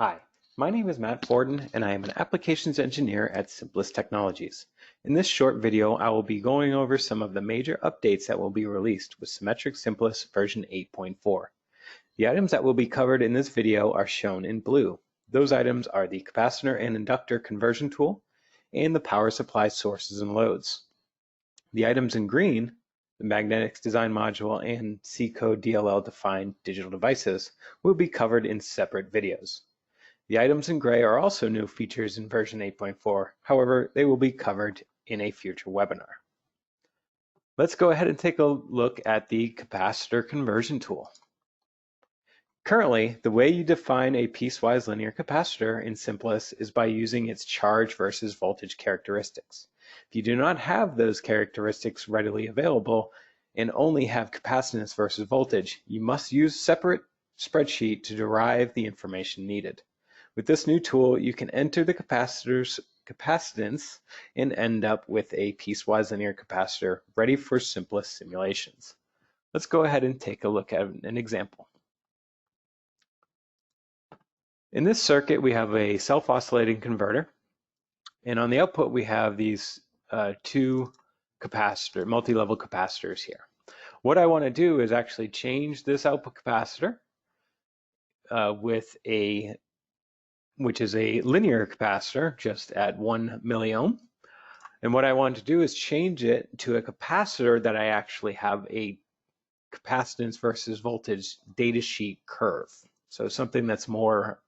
Hi, my name is Matt Borden and I am an applications engineer at SIMPLIS Technologies. In this short video, I will be going over some of the major updates that will be released with SIMetrix SIMPLIS version 8.4. The items that will be covered in this video are shown in blue. Those items are the capacitor and inductor conversion tool and the power supply sources and loads. The items in green, the magnetics design module and C-code DLL defined digital devices, will be covered in separate videos. The items in gray are also new features in version 8.4. However, they will be covered in a future webinar. Let's go ahead and take a look at the capacitor conversion tool. Currently, the way you define a piecewise linear capacitor in SIMPLIS is by using its charge versus voltage characteristics. If you do not have those characteristics readily available and only have capacitance versus voltage, you must use a separate spreadsheet to derive the information needed. With this new tool, you can enter the capacitor's capacitance and end up with a piecewise linear capacitor ready for SIMPLIS simulations. Let's go ahead and take a look at an example. In this circuit, we have a self-oscillating converter, and on the output, we have these two multi-level capacitors here. What I want to do is actually change this output capacitor which is a linear capacitor just at 1 milliohm. And what I want to do is change it to a capacitor that I actually have a capacitance versus voltage datasheet curve. So something that's more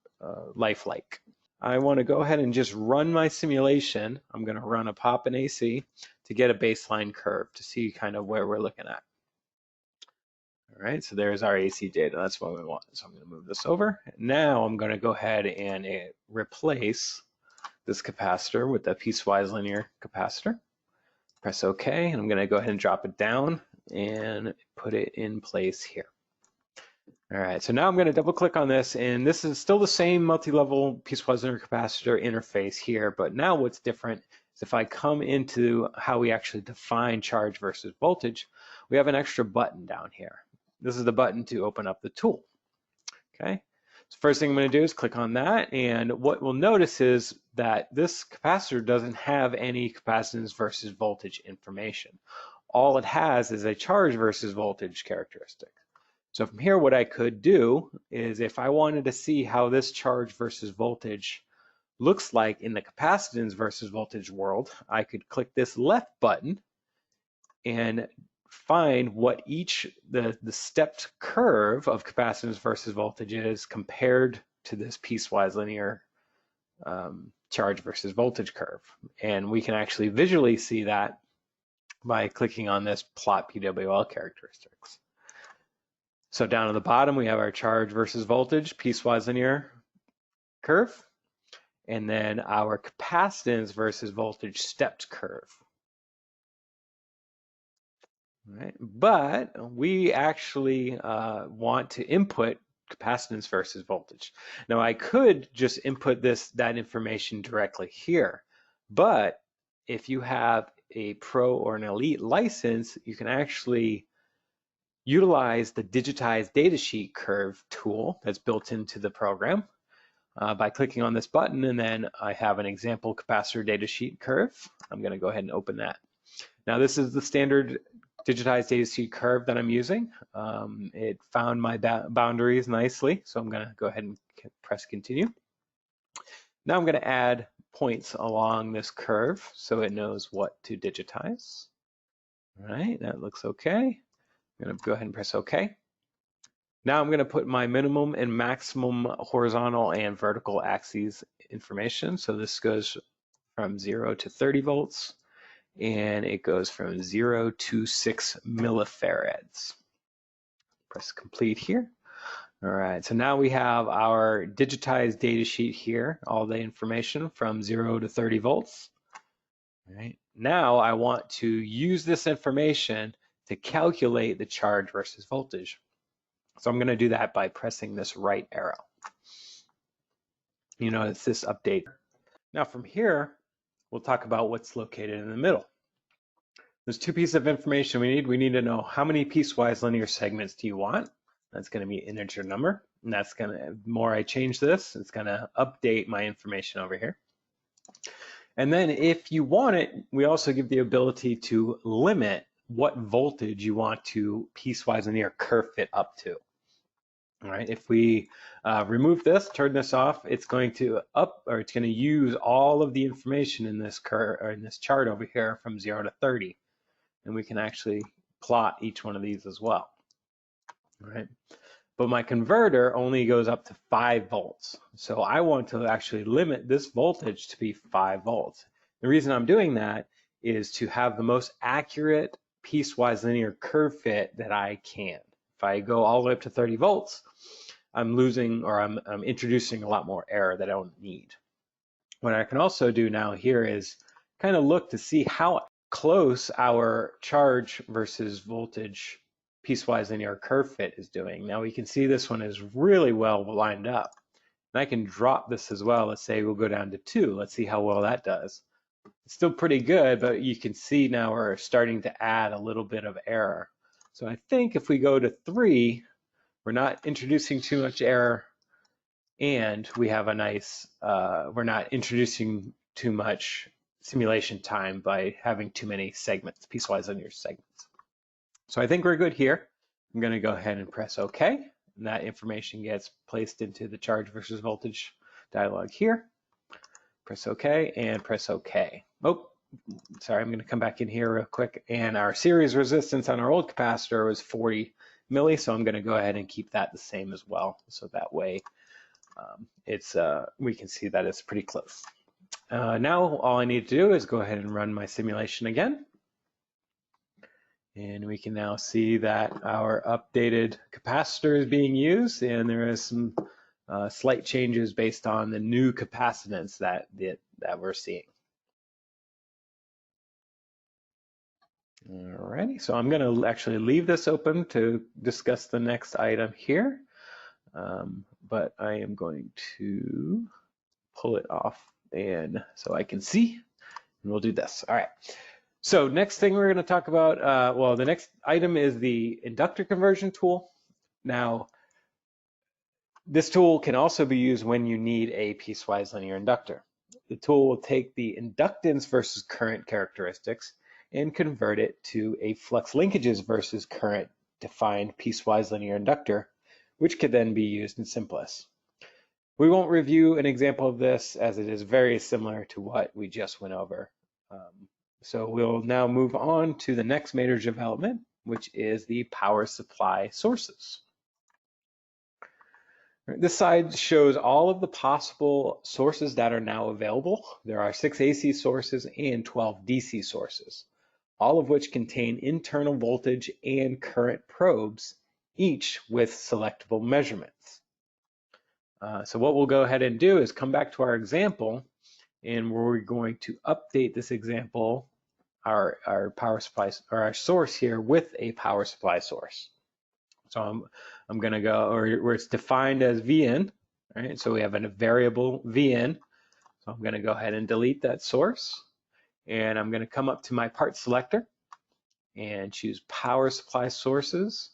lifelike. I want to go ahead and just run my simulation. I'm going to run a pop and AC to get a baseline curve to see kind of where we're looking at. All right, so there's our AC data. That's what we want. So I'm going to move this over. Now I'm going to go ahead and replace this capacitor with a piecewise linear capacitor. Press OK, and I'm going to go ahead and drop it down and put it in place here. All right, so now I'm going to double click on this, and this is still the same multi-level piecewise linear capacitor interface here, but now what's different is if I come into how we actually define charge versus voltage, we have an extra button down here. This is the button to open up the tool. Okay, so first thing I'm going to do is click on that, and what we'll notice is that this capacitor doesn't have any capacitance versus voltage information. All it has is a charge versus voltage characteristic. So from here, what I could do is if I wanted to see how this charge versus voltage looks like in the capacitance versus voltage world, I could click this left button and find what the stepped curve of capacitance versus voltage is compared to this piecewise linear charge versus voltage curve. And we can actually visually see that by clicking on this plot PWL characteristics. So down at the bottom, we have our charge versus voltage piecewise linear curve, and then our capacitance versus voltage stepped curve. Right. But we actually want to input capacitance versus voltage. Now I could just input that information directly here, but if you have a pro or an elite license, you can actually utilize the digitized datasheet curve tool that's built into the program by clicking on this button, and then I have an example capacitor datasheet curve. I'm going to go ahead and open that. Now this is the standard digitized datasheet curve that I'm using. It found my boundaries nicely, so I'm going to go ahead and press continue. Now I'm going to add points along this curve so it knows what to digitize. All right, that looks okay. I'm going to go ahead and press OK. Now I'm going to put my minimum and maximum horizontal and vertical axes information. So this goes from 0 to 30 volts. And it goes from 0 to 6 millifarads. Press complete here. All right, so now we have our digitized data sheet here, all the information from 0 to 30 volts. All right, now I want to use this information to calculate the charge versus voltage. So I'm going to do that by pressing this right arrow. You know, it's this update. Now from here, we'll talk about what's located in the middle. There's two pieces of information we need. We need to know how many piecewise linear segments do you want. That's going to be an integer number. And that's gonna, the more I change this, it's gonna update my information over here. And then if you want it, we also give the ability to limit what voltage you want to piecewise linear curve fit up to. All right, if we remove this, turn this off, it's going to it's going to use all of the information in this curve or in this chart over here from 0 to 30, and we can actually plot each one of these as well. All right, but my converter only goes up to 5 volts, so I want to actually limit this voltage to be 5 volts. The reason I'm doing that is to have the most accurate piecewise linear curve fit that I can. If I go all the way up to 30 volts, I'm losing, or I'm introducing a lot more error that I don't need. What I can also do now here is kind of look to see how close our charge versus voltage piecewise linear curve fit is doing. Now we can see this one is really well lined up. And I can drop this as well. Let's say we'll go down to 2. Let's see how well that does. It's still pretty good, but you can see now we're starting to add a little bit of error. So I think if we go to 3, we're not introducing too much error, and we have a nice, we're not introducing too much simulation time by having too many segments, piecewise linear segments. So I think we're good here. I'm going to go ahead and press OK, and that information gets placed into the charge versus voltage dialog here. Press OK and press OK. Oh, sorry, I'm going to come back in here real quick. And our series resistance on our old capacitor was 40 milli, so I'm going to go ahead and keep that the same as well. So that way we can see that it's pretty close. Now all I need to do is go ahead and run my simulation again. And we can now see that our updated capacitor is being used, and there is some slight changes based on the new capacitance that we're seeing. Alrighty, so I'm going to actually leave this open to discuss the next item here, but I am going to pull it off and so I can see, and we'll do this. All right. So next thing we're going to talk about, well, the next item is the inductor conversion tool. Now, this tool can also be used when you need a piecewise linear inductor. The tool will take the inductance versus current characteristics and convert it to a flux linkages versus current defined piecewise linear inductor, which could then be used in SIMPLIS. We won't review an example of this as it is very similar to what we just went over. So we'll now move on to the next major development, which is the power supply sources. This slide shows all of the possible sources that are now available. There are 6 AC sources and 12 DC sources, all of which contain internal voltage and current probes, each with selectable measurements. So what we'll go ahead and do is come back to our example, and we're going to update this example, our power supply, or our source here, with a power supply source. So I'm going to go, or where it's defined as Vn, right? So we have a variable Vn. So I'm going to go ahead and delete that source, and I'm going to come up to my part selector and choose power supply sources.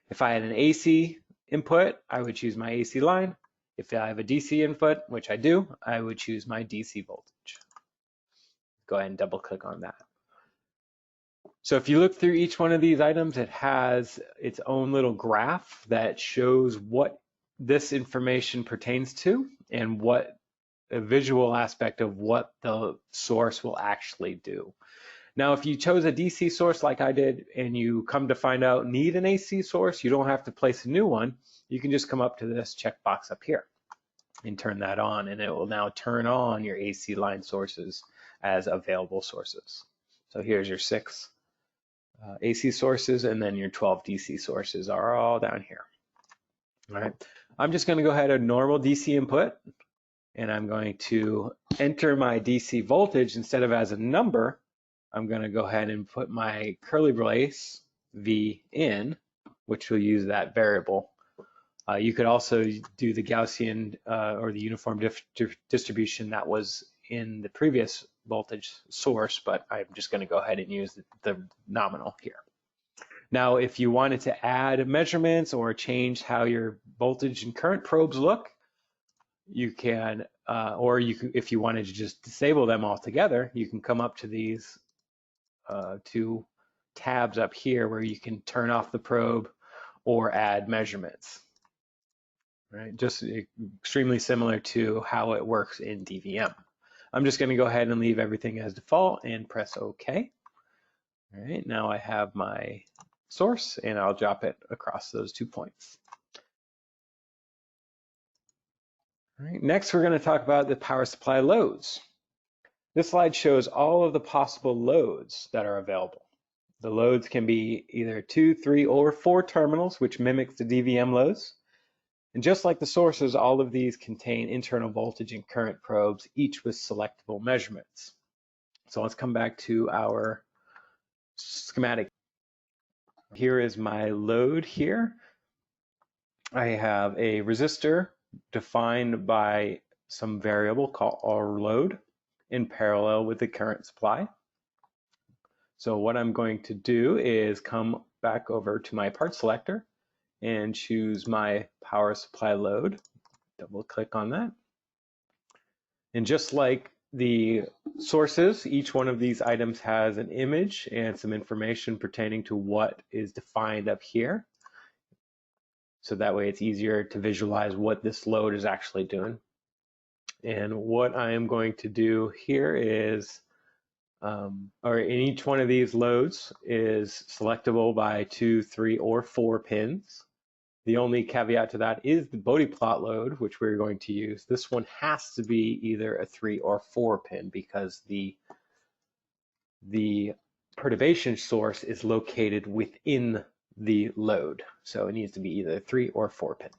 If I had an AC input, I would choose my AC line. If I have a DC input, which I do, I would choose my DC voltage. Go ahead and double click on that. So if you look through each one of these items, it has its own little graph that shows what this information pertains to and what a visual aspect of what the source will actually do. Now, if you chose a DC source like I did and you come to find out need an AC source, you don't have to place a new one. You can just come up to this checkbox up here and turn that on, and it will now turn on your AC line sources as available sources. So here's your 6 AC sources, and then your 12 DC sources are all down here. All right, I'm just going to go ahead and normal DC input, and I'm going to enter my DC voltage. Instead of as a number, I'm going to go ahead and put my curly brace V in, which will use that variable. You could also do the Gaussian or the uniform distribution that was in the previous voltage source, but I'm just going to go ahead and use the nominal here. Now, if you wanted to add measurements or change how your voltage and current probes look, you can, or you can, if you wanted to just disable them altogether, you can come up to these two tabs up here where you can turn off the probe or add measurements. Right, just extremely similar to how it works in DVM. I'm just going to go ahead and leave everything as default and press OK. All right, now I have my source and I'll drop it across those 2 points. All right, next we're going to talk about the power supply loads. This slide shows all of the possible loads that are available. The loads can be either 2, 3, or 4 terminals, which mimics the DVM loads. And just like the sources, all of these contain internal voltage and current probes, each with selectable measurements. So let's come back to our schematic. Here is my load here. I have a resistor defined by some variable called R load in parallel with the current supply. So what I'm going to do is come back over to my part selector and choose my power supply load. Double click on that. And just like the sources, each one of these items has an image and some information pertaining to what is defined up here. So that way it's easier to visualize what this load is actually doing. And what I am going to do here is, or in each one of these loads is selectable by 2, 3, or 4 pins. The only caveat to that is the Bodie plot load, which we're going to use. This one has to be either a 3 or 4 pin because the perturbation source is located within the load. So it needs to be either 3 or 4 pin.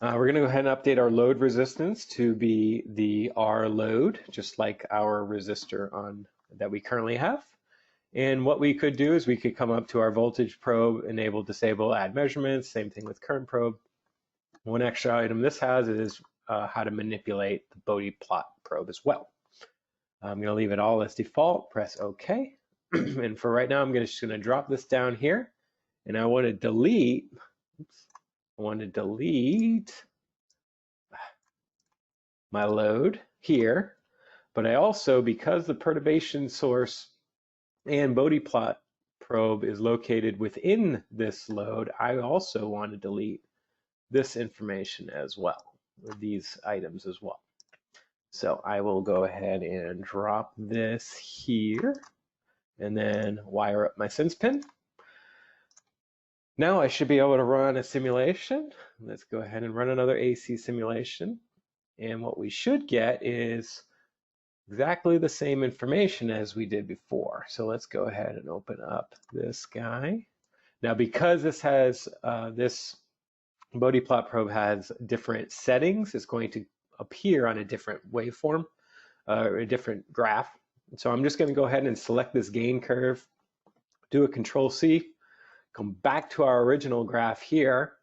We're going to go ahead and update our load resistance to be the R load, just like our resistor that we currently have. And what we could do is we could come up to our voltage probe, enable, disable, add measurements, same thing with current probe. One extra item this has is how to manipulate the Bodie plot probe as well. I'm going to leave it all as default, press OK. And for right now, I'm just going to drop this down here. And I want to delete, my load here. But I also, because the perturbation source and Bodie plot probe is located within this load, I also want to delete this information as well, or these items as well. So I will go ahead and drop this here and then wire up my sense pin. Now I should be able to run a simulation. Let's go ahead and run another AC simulation. And what we should get is exactly the same information as we did before. So let's go ahead and open up this guy. Now, because this has this Bodie plot probe has different settings, it's going to appear on a different waveform, a different graph. So I'm just going to go ahead and select this gain curve, do a Control-C, come back to our original graph here,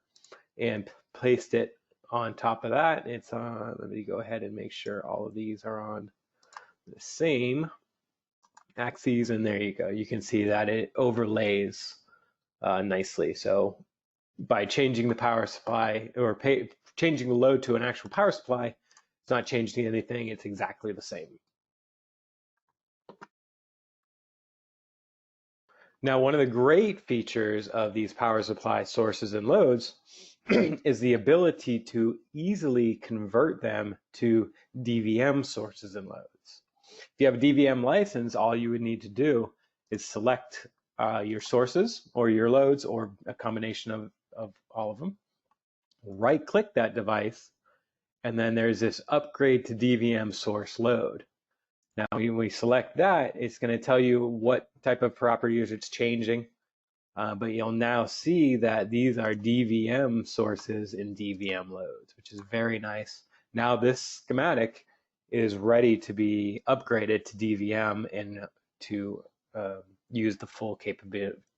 and paste it on top of that. It's on. Let me go ahead and make sure all of these are on the same axes, and there you go. You can see that it overlays nicely. So by changing the power supply or changing the load to an actual power supply, it's not changing anything. It's exactly the same. Now, one of the great features of these power supply sources and loads is the ability to easily convert them to DVM sources and loads. If you have a DVM license, all you would need to do is select your sources or your loads or a combination of all of them. Right-click that device, and then there's this upgrade to DVM source load. Now, when we select that, it's going to tell you what type of properties it's changing, but you'll now see that these are DVM sources in DVM loads, which is very nice. Now this schematic is ready to be upgraded to DVM and to use the full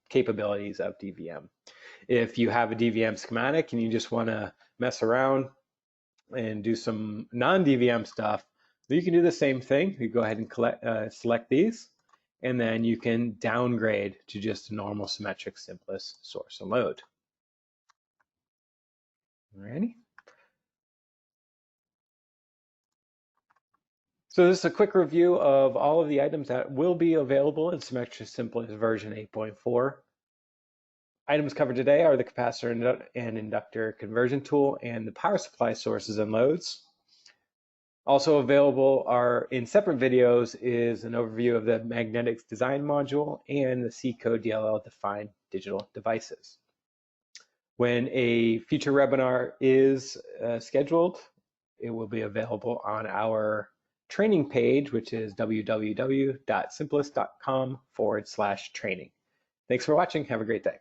capabilities of DVM. If you have a DVM schematic and you just want to mess around and do some non-DVM stuff, you can do the same thing. You go ahead and select these, and then you can downgrade to just a normal SIMetrix SIMPLIS source and load. Alrighty. So this is a quick review of all of the items that will be available in SIMetrix SIMPLIS version 8.4. Items covered today are the capacitor and inductor conversion tool and the power supply sources and loads. Also available are in separate videos is an overview of the magnetics design module and the C-code DLL defined digital devices. When a future webinar is scheduled, it will be available on our training page, which is www.simplis.com/training. Thanks for watching. Have a great day.